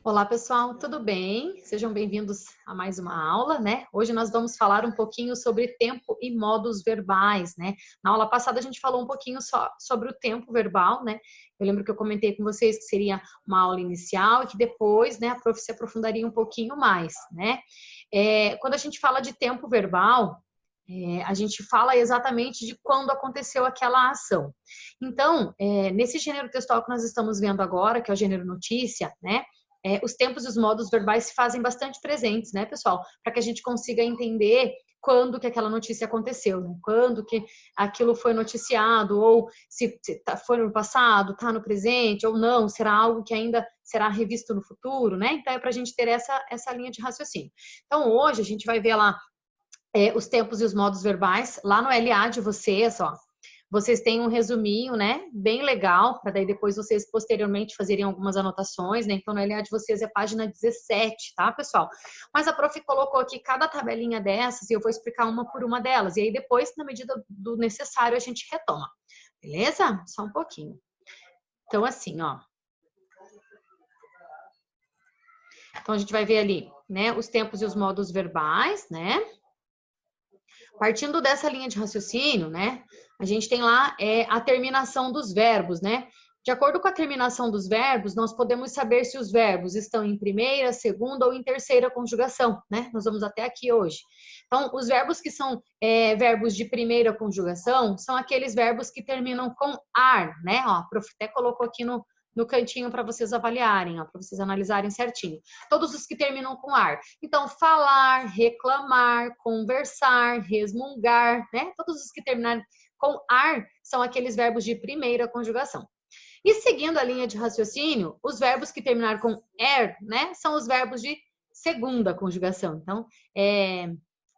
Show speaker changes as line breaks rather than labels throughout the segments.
Olá, pessoal, tudo bem? Sejam bem-vindos a mais uma aula, né? Hoje nós vamos falar um pouquinho sobre tempo e modos verbais, né? Na aula passada a gente falou um pouquinho só sobre o tempo verbal, né? Eu lembro que eu comentei com vocês que seria uma aula inicial e que depois, né, a prof se aprofundaria um pouquinho mais, né? Quando a gente fala de tempo verbal, a gente fala exatamente de quando aconteceu aquela ação. Então, nesse gênero textual que nós estamos vendo agora, que é o gênero notícia, né? Os tempos e os modos verbais se fazem bastante presentes, né, pessoal? Para que a gente consiga entender quando que aquela notícia aconteceu, né? Quando que aquilo foi noticiado, ou se foi no passado, está no presente, ou não, será algo que ainda será revisto no futuro, né? Então, é para a gente ter essa linha de raciocínio. Então, hoje a gente vai ver lá os tempos e os modos verbais, lá no LA de vocês, ó. Vocês têm um resuminho, né? Bem legal, para daí depois vocês posteriormente fazerem algumas anotações, né? Então, no LA de vocês é página 17, tá, pessoal? Mas a prof colocou aqui cada tabelinha dessas e eu vou explicar uma por uma delas. E aí depois, na medida do necessário, a gente retoma. Beleza? Só um pouquinho. Então, assim, ó. Então, a gente vai ver ali, né? Os tempos e os modos verbais, né? Partindo dessa linha de raciocínio, né, a gente tem lá a terminação dos verbos, né? De acordo com a terminação dos verbos, nós podemos saber se os verbos estão em primeira, segunda ou em terceira conjugação, né? Nós vamos até aqui hoje. Então, os verbos que são verbos de primeira conjugação são aqueles verbos que terminam com ar, né? Ó, a prof até colocou aqui no cantinho para vocês avaliarem, para vocês analisarem certinho. Todos os que terminam com ar. Então, falar, reclamar, conversar, resmungar, né? Todos os que terminarem com ar são aqueles verbos de primeira conjugação. E seguindo a linha de raciocínio, os verbos que terminaram com er, né? São os verbos de segunda conjugação. Então,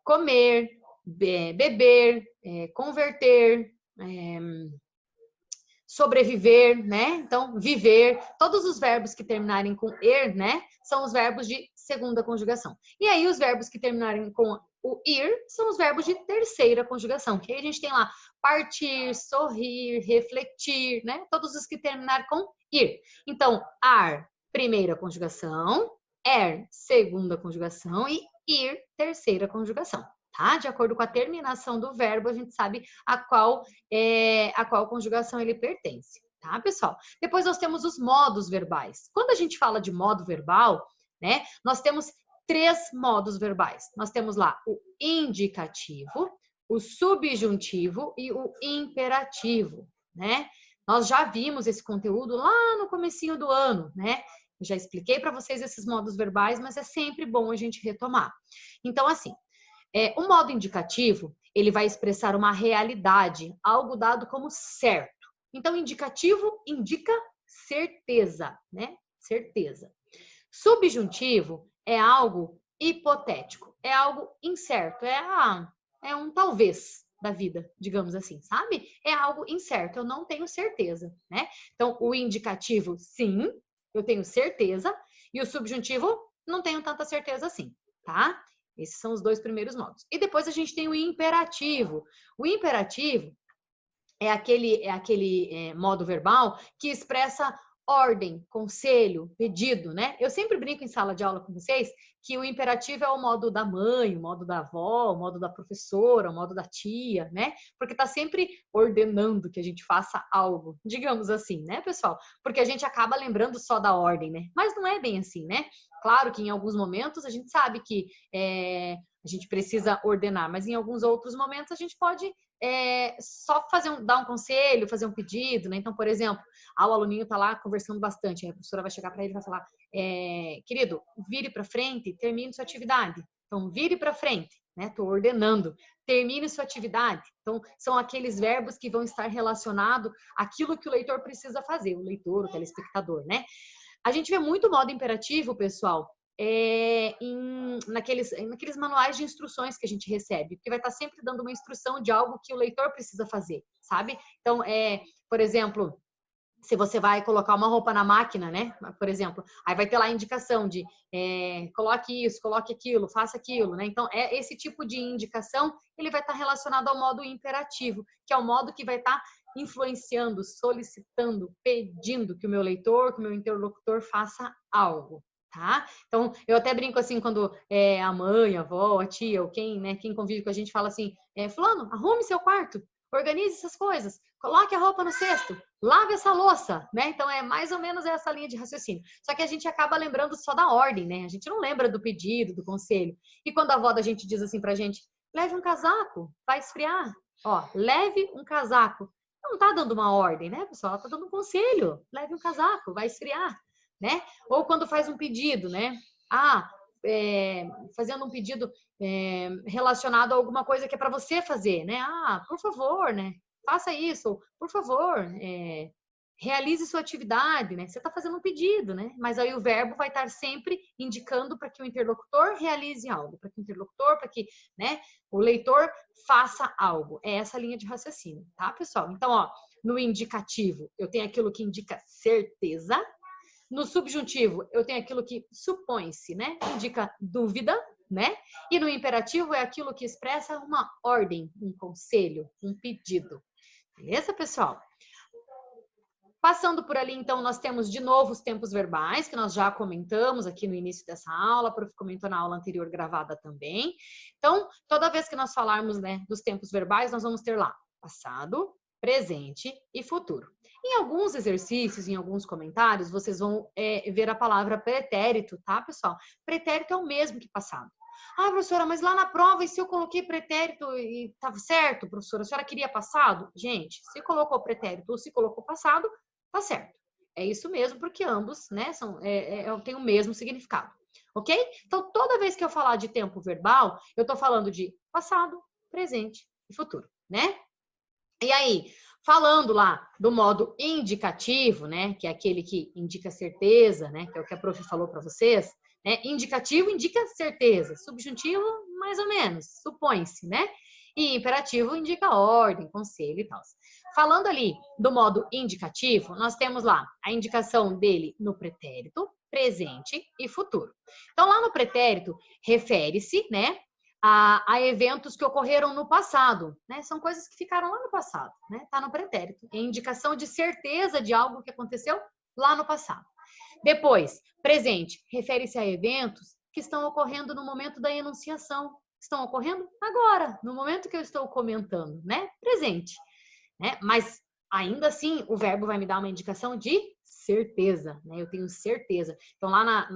comer, beber, converter, sobreviver, né? Então, viver, todos os verbos que terminarem com er, né? São os verbos de segunda conjugação. E aí, os verbos que terminarem com o ir são os verbos de terceira conjugação. Que aí a gente tem lá partir, sorrir, refletir, né? Todos os que terminarem com ir. Então, ar, primeira conjugação, segunda conjugação e ir, terceira conjugação. Tá? De acordo com a terminação do verbo, a gente sabe a qual conjugação ele pertence, tá, pessoal? Depois nós temos os modos verbais. Quando a gente fala de modo verbal, né, nós temos 3 modos verbais. Nós temos lá o indicativo, o subjuntivo e o imperativo, né? Nós já vimos esse conteúdo lá no comecinho do ano, né? Eu já expliquei para vocês esses modos verbais, mas é sempre bom a gente retomar. Então, assim, o modo indicativo, ele vai expressar uma realidade, algo dado como certo. Então, indicativo indica certeza, né? Certeza. Subjuntivo é algo hipotético, é algo incerto, é um talvez da vida, digamos assim, sabe? É algo incerto, eu não tenho certeza, né? Então, o indicativo, sim, eu tenho certeza, e o subjuntivo, não tenho tanta certeza assim, tá? Esses são os 2 primeiros modos. E depois a gente tem o imperativo. O imperativo é aquele modo verbal que expressa ordem, conselho, pedido, né? Eu sempre brinco em sala de aula com vocês que o imperativo é o modo da mãe, o modo da avó, o modo da professora, o modo da tia, né? Porque tá sempre ordenando que a gente faça algo, digamos assim, né, pessoal? Porque a gente acaba lembrando só da ordem, né? Mas não é bem assim, né? Claro que em alguns momentos a gente sabe que a gente precisa ordenar, mas em alguns outros momentos a gente pode só dar um conselho, fazer um pedido, né? Então, por exemplo, o aluninho está lá conversando bastante, a professora vai chegar para ele e vai falar, querido, vire para frente, termine sua atividade. Então, vire para frente, né? Estou ordenando, termine sua atividade. Então, são aqueles verbos que vão estar relacionados àquilo que o leitor precisa fazer, o leitor, o telespectador, né? A gente vê muito modo imperativo, pessoal, naqueles manuais de instruções que a gente recebe, porque vai estar sempre dando uma instrução de algo que o leitor precisa fazer, sabe? Então, por exemplo, se você vai colocar uma roupa na máquina, né? Por exemplo, aí vai ter lá a indicação de coloque isso, coloque aquilo, faça aquilo, né? Então, esse tipo de indicação, ele vai estar relacionado ao modo imperativo, que é o modo que vai estar influenciando, solicitando, pedindo que o meu leitor, que o meu interlocutor faça algo. tá? Então, eu até brinco assim, quando a mãe, a avó, a tia, ou quem, né, quem convive com a gente fala assim, fulano, arrume seu quarto, organize essas coisas, coloque a roupa no cesto, lave essa louça, né? Então, é mais ou menos essa linha de raciocínio. Só que a gente acaba lembrando só da ordem, né? A gente não lembra do pedido, do conselho. E quando a avó da gente diz assim pra gente, leve um casaco, vai esfriar. Ó, leve um casaco. Não tá dando uma ordem, né, pessoal? Ela tá dando um conselho. Leve um casaco, vai esfriar, né? Ou quando faz um pedido, né? Fazendo um pedido relacionado a alguma coisa que é para você fazer, né? Por favor, né? Faça isso, por favor, realize sua atividade, né? Você está fazendo um pedido, né? Mas aí o verbo vai estar sempre indicando para que o interlocutor realize algo, para que o interlocutor, para que, né, o leitor faça algo. É essa linha de raciocínio, tá, pessoal? Então, ó, no indicativo, eu tenho aquilo que indica certeza. No subjuntivo, eu tenho aquilo que supõe-se, né? Indica dúvida, né? E no imperativo é aquilo que expressa uma ordem, um conselho, um pedido. Beleza, pessoal? Passando por ali, então, nós temos de novo os tempos verbais, que nós já comentamos aqui no início dessa aula, a prof comentou na aula anterior gravada também. Então, toda vez que nós falarmos, né, dos tempos verbais, nós vamos ter lá passado, presente e futuro. Em alguns exercícios, em alguns comentários, vocês vão ver a palavra pretérito, tá, pessoal? Pretérito é o mesmo que passado. Professora, mas lá na prova, e se eu coloquei pretérito e estava certo, professora? A senhora queria passado? Gente, se colocou pretérito ou se colocou passado, tá certo. É isso mesmo, porque ambos, né, têm o mesmo significado. Ok? Então, toda vez que eu falar de tempo verbal, eu estou falando de passado, presente e futuro, né? E aí, falando lá do modo indicativo, né, que é aquele que indica certeza, né, que é o que a prof falou para vocês, né? Indicativo indica certeza, subjuntivo mais ou menos, supõe-se, né? E imperativo indica ordem, conselho e tal. Falando ali do modo indicativo, nós temos lá a indicação dele no pretérito, presente e futuro. Então, lá no pretérito, refere-se, né, a eventos que ocorreram no passado, né? São coisas que ficaram lá no passado, né? Tá no pretérito. É indicação de certeza de algo que aconteceu lá no passado. Depois, presente, refere-se a eventos que estão ocorrendo no momento da enunciação. Estão ocorrendo agora, no momento que eu estou comentando, né? Presente, né? Mas ainda assim, o verbo vai me dar uma indicação de certeza, né? Eu tenho certeza. Então, lá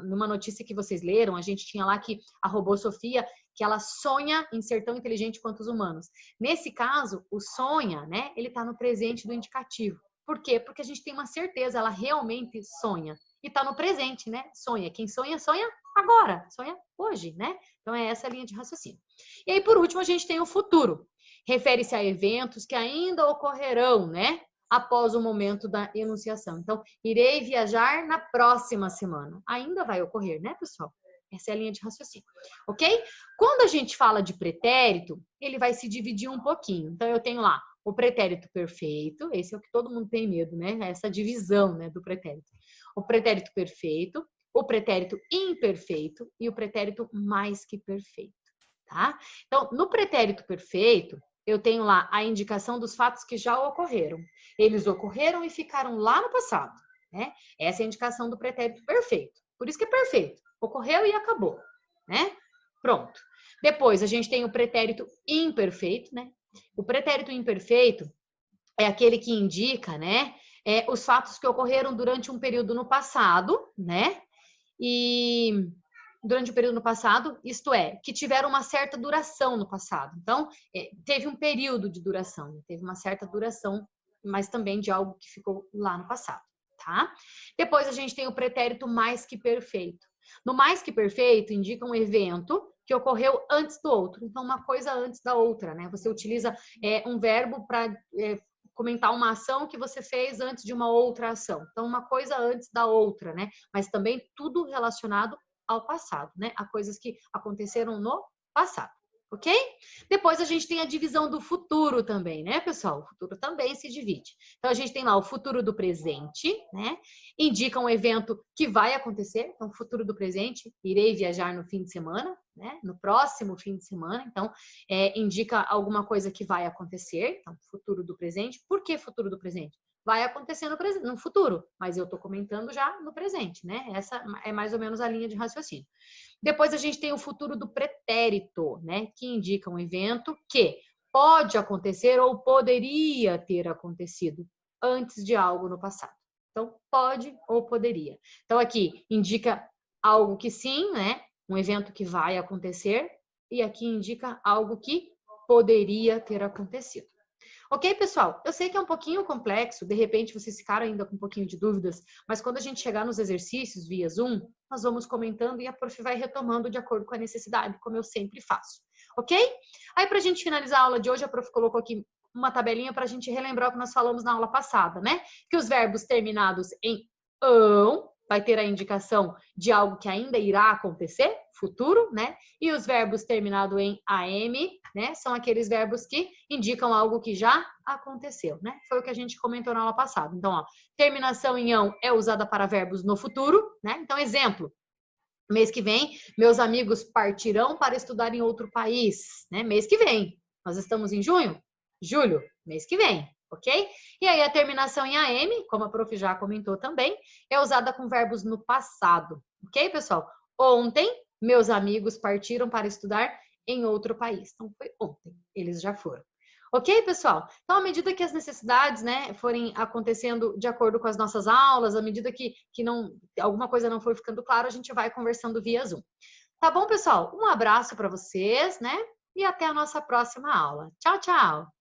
numa notícia que vocês leram, a gente tinha lá que a robô Sofia, que ela sonha em ser tão inteligente quanto os humanos. Nesse caso, o sonha, né? Ele está no presente do indicativo. Por quê? Porque a gente tem uma certeza, ela realmente sonha. E está no presente, né? Sonha. Quem sonha, sonha agora. Sonha hoje, né? Então, é essa a linha de raciocínio. E aí, por último, a gente tem o futuro. Refere-se a eventos que ainda ocorrerão, né? Após o momento da enunciação. Então, irei viajar na próxima semana. Ainda vai ocorrer, né, pessoal? Essa é a linha de raciocínio, ok? Quando a gente fala de pretérito, ele vai se dividir um pouquinho. Então, eu tenho lá o pretérito perfeito, esse é o que todo mundo tem medo, né? Essa divisão, né, do pretérito. O pretérito perfeito, o pretérito imperfeito e o pretérito mais que perfeito, tá? Então, no pretérito perfeito, eu tenho lá a indicação dos fatos que já ocorreram. Eles ocorreram e ficaram lá no passado, né? Essa é a indicação do pretérito perfeito. Por isso que é perfeito. Ocorreu e acabou, né? Pronto. Depois, a gente tem o pretérito imperfeito, né? O pretérito imperfeito é aquele que indica, né, os fatos que ocorreram durante um período no passado, né? E durante o período no passado, isto é, que tiveram uma certa duração no passado. Então, teve um período de duração, né? Teve uma certa duração, mas também de algo que ficou lá no passado, tá? Depois a gente tem o pretérito mais que perfeito. No mais que perfeito, indica um evento que ocorreu antes do outro. Então, uma coisa antes da outra, né? Você utiliza um verbo para comentar uma ação que você fez antes de uma outra ação. Então, uma coisa antes da outra, né? Mas também tudo relacionado ao passado, né? A coisas que aconteceram no passado, ok? Depois a gente tem a divisão do futuro também, né, pessoal? O futuro também se divide. Então, a gente tem lá o futuro do presente, né? Indica um evento que vai acontecer. Então, futuro do presente, irei viajar no fim de semana, né? No próximo fim de semana. Então, indica alguma coisa que vai acontecer. Então, futuro do presente. Por que futuro do presente? vai acontecer no futuro, mas eu estou comentando já no presente, né? Essa é mais ou menos a linha de raciocínio. Depois a gente tem o futuro do pretérito, né? Que indica um evento que pode acontecer ou poderia ter acontecido antes de algo no passado. Então, pode ou poderia. Então, aqui indica algo que sim, né? Um evento que vai acontecer, e aqui indica algo que poderia ter acontecido. Ok, pessoal? Eu sei que é um pouquinho complexo, de repente vocês ficaram ainda com um pouquinho de dúvidas, mas quando a gente chegar nos exercícios via Zoom, nós vamos comentando e a prof vai retomando de acordo com a necessidade, como eu sempre faço. Ok? Aí, para a gente finalizar a aula de hoje, a prof colocou aqui uma tabelinha para a gente relembrar o que nós falamos na aula passada, né? Que os verbos terminados em ão vai ter a indicação de algo que ainda irá acontecer, futuro, né? E os verbos terminados em am, né? São aqueles verbos que indicam algo que já aconteceu, né? Foi o que a gente comentou na aula passada. Então, ó, terminação em ão é usada para verbos no futuro, né? Então, exemplo, mês que vem, meus amigos partirão para estudar em outro país, né? Mês que vem. Nós estamos em junho? Julho, mês que vem, ok? E aí a terminação em am, como a prof já comentou também, é usada com verbos no passado, ok, pessoal? Ontem, meus amigos partiram para estudar em outro país. Então, foi ontem, eles já foram. Ok, pessoal? Então, à medida que as necessidades, né, forem acontecendo de acordo com as nossas aulas, à medida que não, alguma coisa não for ficando claro, a gente vai conversando via Zoom. Tá bom, pessoal? Um abraço para vocês, né? E até a nossa próxima aula. Tchau, tchau!